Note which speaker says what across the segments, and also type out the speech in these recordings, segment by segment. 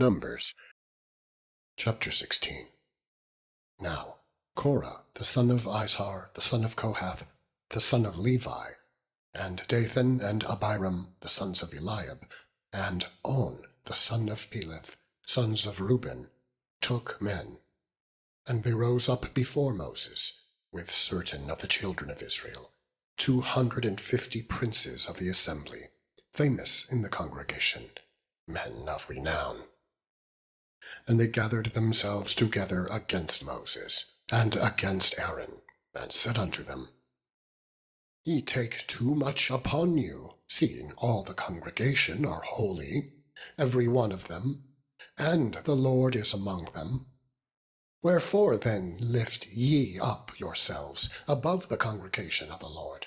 Speaker 1: Numbers chapter 16. Now Korah, the son of Izhar, the son of Kohath, the son of Levi, and Dathan and Abiram, the sons of Eliab, and On, the son of Peleth, sons of Reuben, took men. And they rose up before Moses, with certain of the children of Israel, 250 princes of the assembly, famous in the congregation, men of renown. And they gathered themselves together against Moses, and against Aaron, and said unto them, Ye take too much upon you, seeing all the congregation are holy, every one of them, and the Lord is among them. Wherefore then lift ye up yourselves above the congregation of the Lord?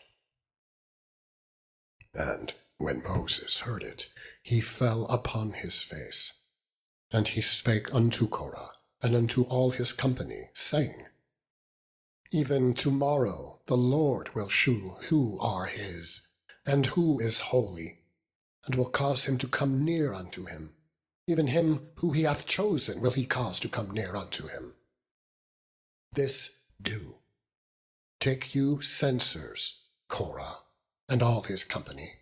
Speaker 1: And when Moses heard it, he fell upon his face. And he spake unto Korah, and unto all his company, saying, Even tomorrow the Lord will shew who are his, and who is holy, and will cause him to come near unto him. Even him who he hath chosen will he cause to come near unto him. This do. Take you censers, Korah, and all his company,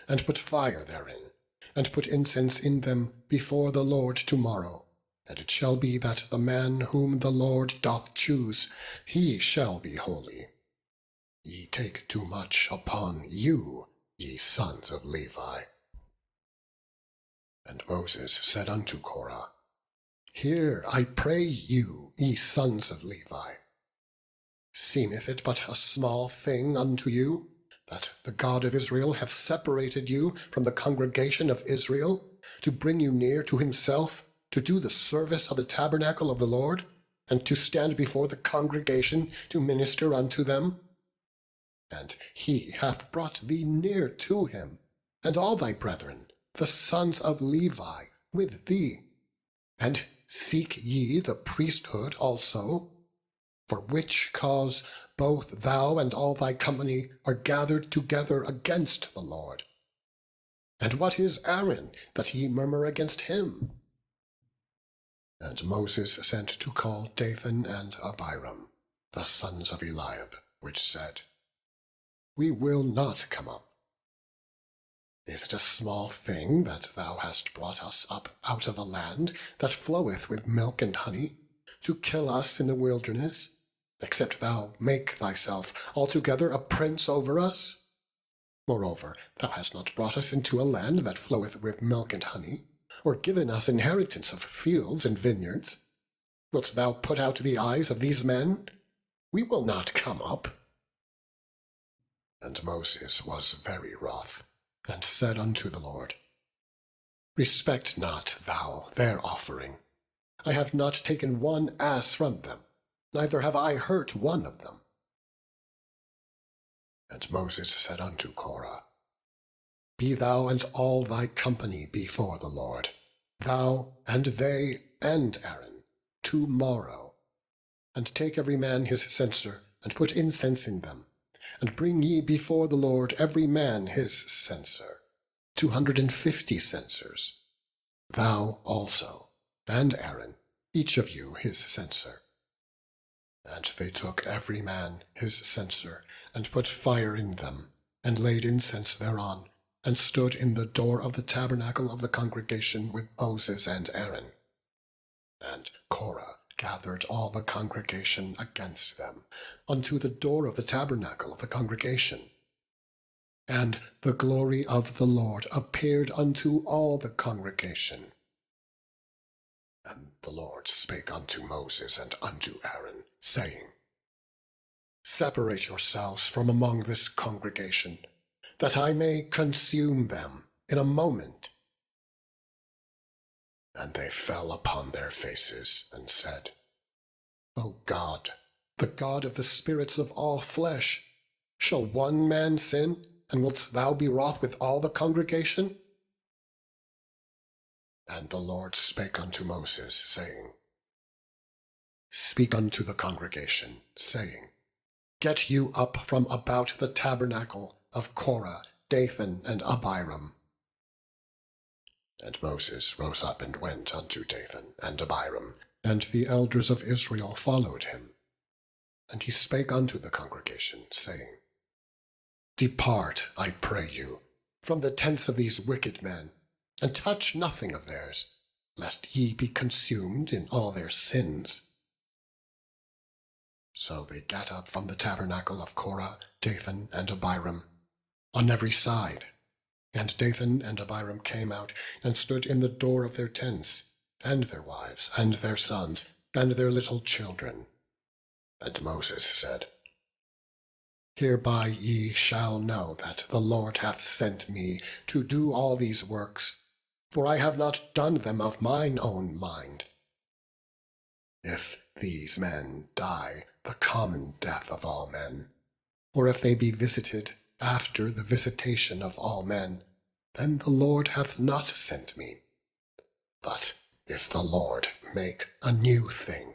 Speaker 1: and put fire therein, and put incense in them before the Lord tomorrow. And it shall be that the man whom the Lord doth choose, he shall be holy. Ye take too much upon you, ye sons of Levi. And Moses said unto Korah, Hear, I pray you, ye sons of Levi. Seemeth it but a small thing unto you, that the God of Israel hath separated you from the congregation of Israel, to bring you near to himself, to do the service of the tabernacle of the Lord, and to stand before the congregation to minister unto them? And he hath brought thee near to him, and all thy brethren, the sons of Levi, with thee. And seek ye the priesthood also? For which cause both thou and all thy company are gathered together against the Lord. And what is Aaron, that ye murmur against him? And Moses sent to call Dathan and Abiram, the sons of Eliab, which said, We will not come up. Is it a small thing that thou hast brought us up out of a land that floweth with milk and honey, to kill us in the wilderness, except thou make thyself altogether a prince over us? Moreover, thou hast not brought us into a land that floweth with milk and honey, or given us inheritance of fields and vineyards. Wilt thou put out the eyes of these men? We will not come up. And Moses was very wroth, and said unto the Lord, Respect not thou their offering. I have not taken one ass from them, neither have I hurt one of them. And Moses said unto Korah, Be thou and all thy company before the Lord, thou and they and Aaron, tomorrow, and take every man his censer, and put incense in them, and bring ye before the Lord every man his censer, 250 censers, thou also, and Aaron, each of you his censer. And they took every man his censer, and put fire in them, and laid incense thereon, and stood in the door of the tabernacle of the congregation with Moses and Aaron. And Korah gathered all the congregation against them, unto the door of the tabernacle of the congregation. And the glory of the Lord appeared unto all the congregation. And the Lord spake unto Moses and unto Aaron, saying, Separate yourselves from among this congregation, that I may consume them in a moment. And they fell upon their faces, and said, O God, the God of the spirits of all flesh, shall one man sin, and wilt thou be wroth with all the congregation? And the Lord spake unto Moses, saying, Speak unto the congregation, saying, Get you up from about the tabernacle of Korah, Dathan, and Abiram. And Moses rose up and went unto Dathan and Abiram, and the elders of Israel followed him. And he spake unto the congregation, saying, Depart, I pray you, from the tents of these wicked men, and touch nothing of theirs, lest ye be consumed in all their sins. So they gat up from the tabernacle of Korah, Dathan, and Abiram, on every side. And Dathan and Abiram came out, and stood in the door of their tents, and their wives, and their sons, and their little children. And Moses said, Hereby ye shall know that the Lord hath sent me to do all these works, for I have not done them of mine own mind. If these men die the common death of all men, or if they be visited after the visitation of all men, then the Lord hath not sent me. But if the Lord make a new thing,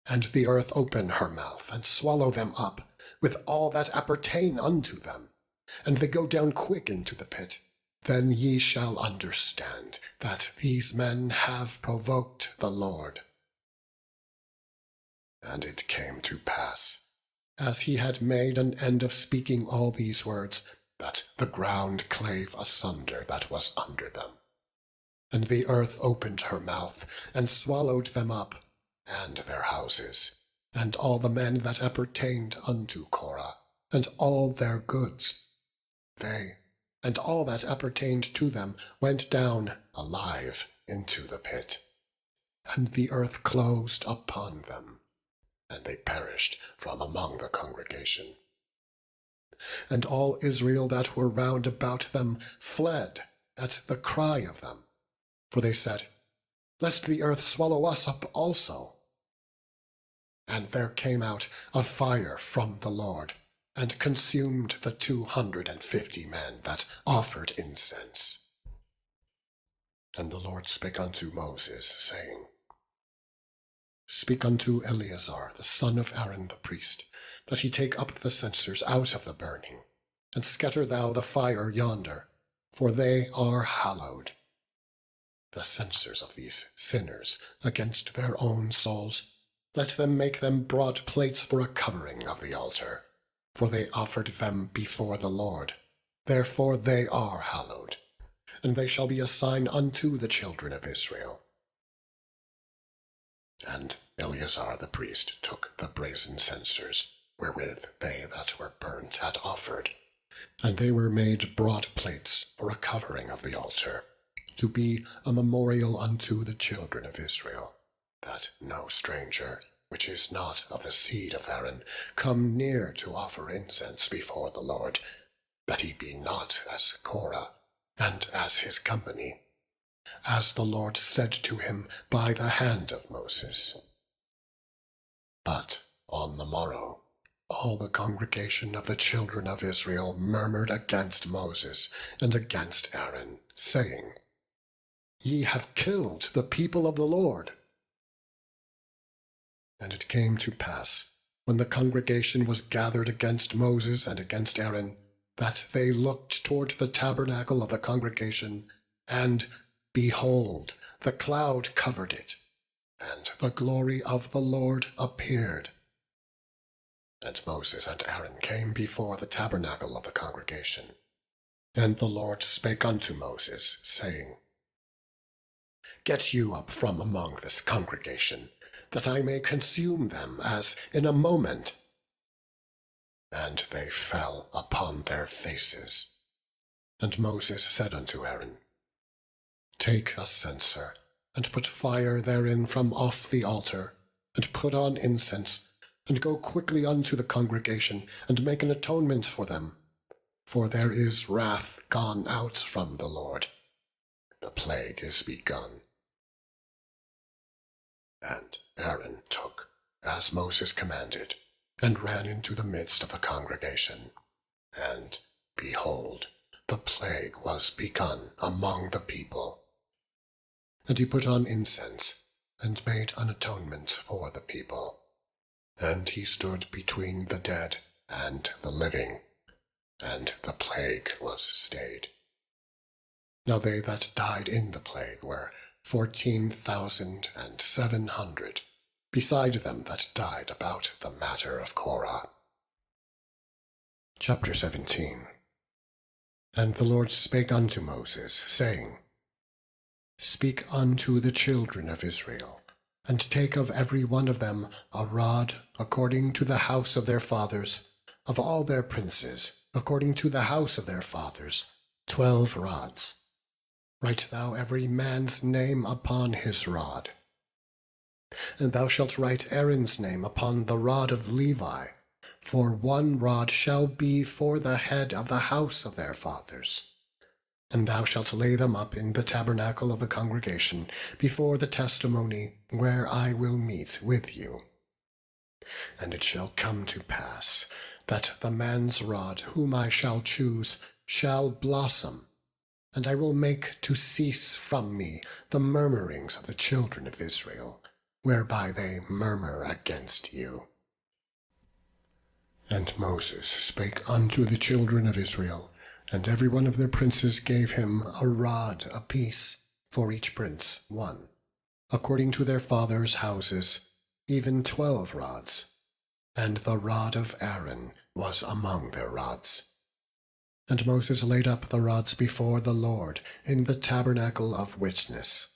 Speaker 1: and the earth open her mouth, and swallow them up, with all that appertain unto them, and they go down quick into the pit, then ye shall understand that these men have provoked the Lord. And it came to pass, as he had made an end of speaking all these words, that the ground clave asunder that was under them. And the earth opened her mouth, and swallowed them up, and their houses, and all the men that appertained unto Korah, and all their goods. They, and all that appertained to them, went down alive into the pit. And the earth closed upon them, and they perished from among the congregation. And all Israel that were round about them fled at the cry of them. For they said, Lest the earth swallow us up also. And there came out a fire from the Lord, and consumed the 250 men that offered incense. And the Lord spake unto Moses, saying, Speak unto Eleazar the son of Aaron the priest, that he take up the censers out of the burning, and scatter thou the fire yonder, for they are hallowed. The censers of these sinners against their own souls, let them make them broad plates for a covering of the altar, for they offered them before the Lord, therefore they are hallowed, and they shall be a sign unto the children of Israel. And Eleazar the priest took the brazen censers, wherewith they that were burnt had offered, and they were made broad plates for a covering of the altar, to be a memorial unto the children of Israel, that no stranger, which is not of the seed of Aaron, come near to offer incense before the Lord, that he be not as Korah, and as his company, as the Lord said to him by the hand of Moses. But on the morrow all the congregation of the children of Israel murmured against Moses and against Aaron, saying, Ye have killed the people of the Lord. And it came to pass, when the congregation was gathered against Moses and against Aaron, that they looked toward the tabernacle of the congregation, and, behold, the cloud covered it, and the glory of the Lord appeared. And Moses and Aaron came before the tabernacle of the congregation. And the Lord spake unto Moses, saying, Get you up from among this congregation, that I may consume them as in a moment. And they fell upon their faces. And Moses said unto Aaron, Take a censer, and put fire therein from off the altar, and put on incense, and go quickly unto the congregation, and make an atonement for them. For there is wrath gone out from the Lord. The plague is begun. And Aaron took, as Moses commanded, and ran into the midst of the congregation. And, behold, the plague was begun among the people. And he put on incense, and made an atonement for the people. And he stood between the dead and the living, and the plague was stayed. Now they that died in the plague were 14,700, beside them that died about the matter of Korah. Chapter 17. And the Lord spake unto Moses, saying, Speak unto the children of Israel, and take of every one of them a rod according to the house of their fathers, of all their princes, according to the house of their fathers, 12 rods. Write thou every man's name upon his rod. And thou shalt write Aaron's name upon the rod of Levi, for 1 rod shall be for the head of the house of their fathers. And thou shalt lay them up in the tabernacle of the congregation, before the testimony, where I will meet with you. And it shall come to pass, that the man's rod whom I shall choose shall blossom, and I will make to cease from me the murmurings of the children of Israel, whereby they murmur against you. And Moses spake unto the children of Israel, and every one of their princes gave him a rod apiece, for each prince 1, according to their fathers' houses, even 12 rods. And the rod of Aaron was among their rods. And Moses laid up the rods before the Lord in the tabernacle of witness.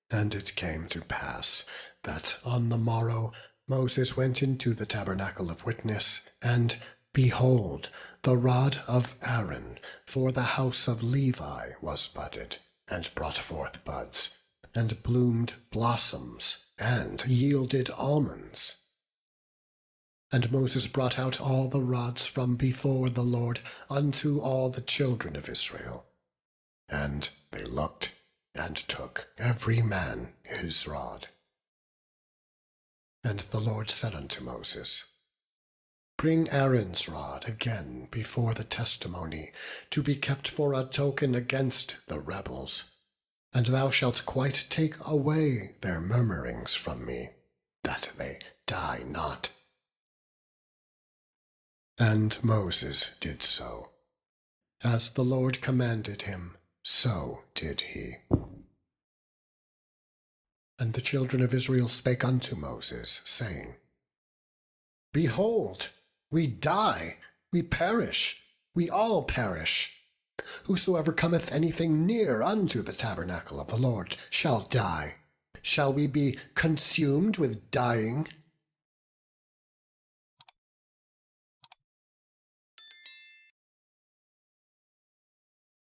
Speaker 1: And it came to pass that on the morrow Moses went into the tabernacle of witness, and behold, the rod of Aaron for the house of Levi was budded, and brought forth buds, and bloomed blossoms, and yielded almonds. And Moses brought out all the rods from before the Lord unto all the children of Israel. And they looked, and took every man his rod. And the Lord said unto Moses, Bring Aaron's rod again before the testimony, to be kept for a token against the rebels, and thou shalt quite take away their murmurings from me, that they die not. And Moses did so. As the Lord commanded him, so did he. And the children of Israel spake unto Moses, saying, Behold, we die, we perish, we all perish. Whosoever cometh anything near unto the tabernacle of the Lord shall die. Shall we be consumed with dying